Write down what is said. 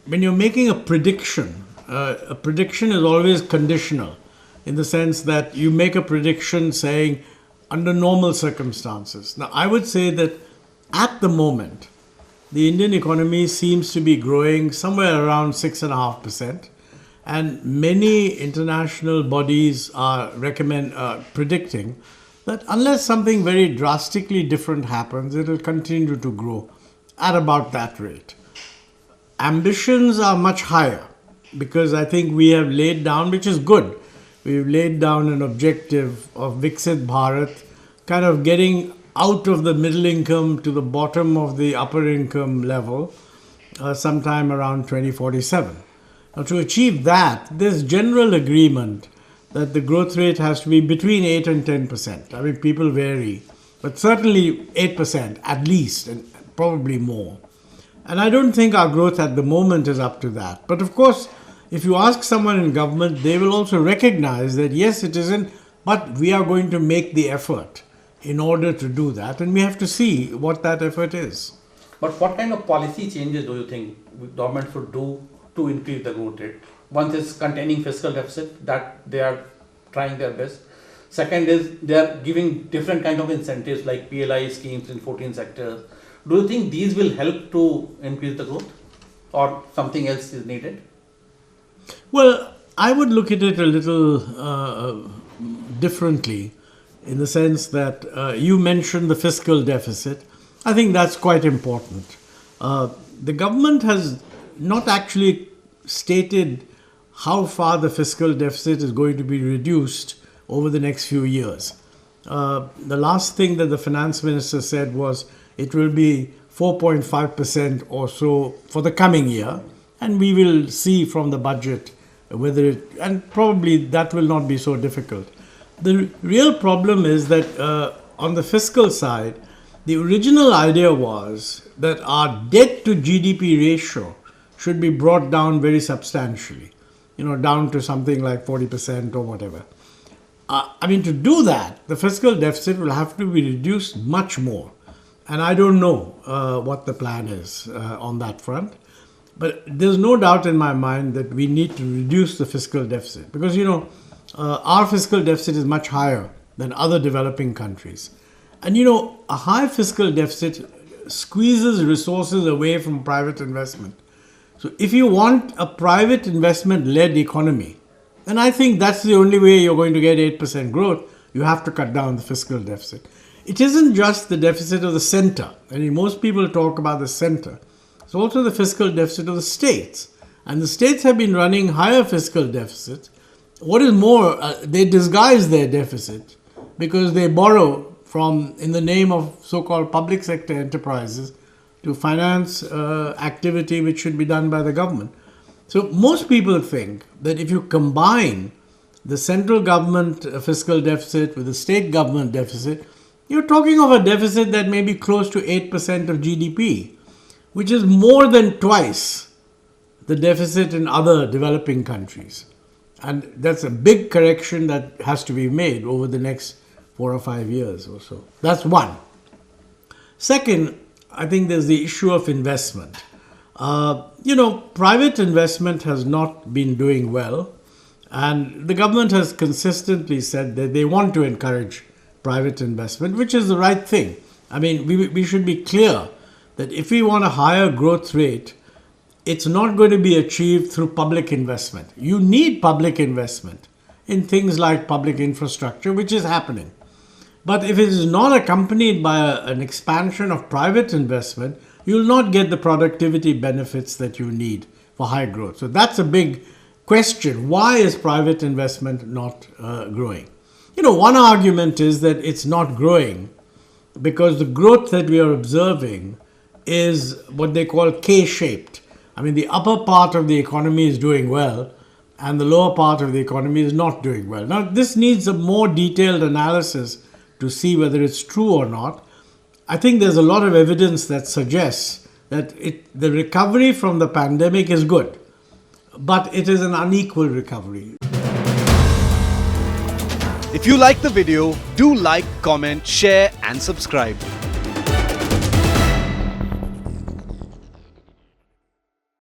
when you're making a prediction is always conditional in the sense that you make a prediction saying under normal circumstances. Now, I would say that at the moment, the Indian economy seems to be growing somewhere around 6.5%. And many international bodies are predicting that unless something very drastically different happens, it will continue to grow at about that rate. Ambitions are much higher because I think we have laid down, which is good, we've laid down an objective of Viksit Bharat, kind of getting out of the middle income to the bottom of the upper income level sometime around 2047. Now, to achieve that, there's general agreement that the growth rate has to be between 8 and 10%. I mean, people vary, but certainly 8% at least, and probably more. And I don't think our growth at the moment is up to that. But of course, if you ask someone in government, they will also recognize that yes, it isn't, but we are going to make the effort in order to do that. And we have to see what that effort is. But what kind of policy changes do you think government should do to increase the growth rate? One is containing fiscal deficit, that they are trying their best. Second is they are giving different kind of incentives like PLI schemes in 14 sectors. Do you think these will help to increase the growth or something else is needed? Well, I would look at it a little differently in the sense that you mentioned the fiscal deficit. I think that's quite important. The government has not actually stated how far the fiscal deficit is going to be reduced over the next few years. The last thing that the finance minister said was it will be 4.5% or so for the coming year, and we will see from the budget whether it, and probably that will not be so difficult. The real problem is that on the fiscal side, the original idea was that our debt to GDP ratio should be brought down very substantially, down to something like 40% or whatever. To do that, the fiscal deficit will have to be reduced much more. And I don't know what the plan is on that front. But there's no doubt in my mind that we need to reduce the fiscal deficit because, our fiscal deficit is much higher than other developing countries. And, a high fiscal deficit squeezes resources away from private investment. So if you want a private investment-led economy, and I think that's the only way you're going to get 8% growth, you have to cut down the fiscal deficit. It isn't just the deficit of the center. Most people talk about the center. It's also the fiscal deficit of the states. And the states have been running higher fiscal deficits. What is more, they disguise their deficit because they borrow in the name of so-called public sector enterprises to finance activity which should be done by the government. So most people think that if you combine the central government fiscal deficit with the state government deficit, you're talking of a deficit that may be close to 8% of GDP, which is more than twice the deficit in other developing countries. And that's a big correction that has to be made over the next 4 or 5 years or so. That's one. Second, I think there's the issue of investment. Private investment has not been doing well, and the government has consistently said that they want to encourage private investment, which is the right thing. We should be clear that if we want a higher growth rate, it's not going to be achieved through public investment. You need public investment in things like public infrastructure, which is happening. But if it is not accompanied by an expansion of private investment, you will not get the productivity benefits that you need for high growth. So that's a big question. Why is private investment not growing? One argument is that it's not growing because the growth that we are observing is what they call K-shaped. The upper part of the economy is doing well and the lower part of the economy is not doing well. Now, this needs a more detailed analysis to see whether it's true or not. I think there's a lot of evidence that suggests that the recovery from the pandemic is good, but it is an unequal recovery. If you like the video, do like, comment, share and subscribe.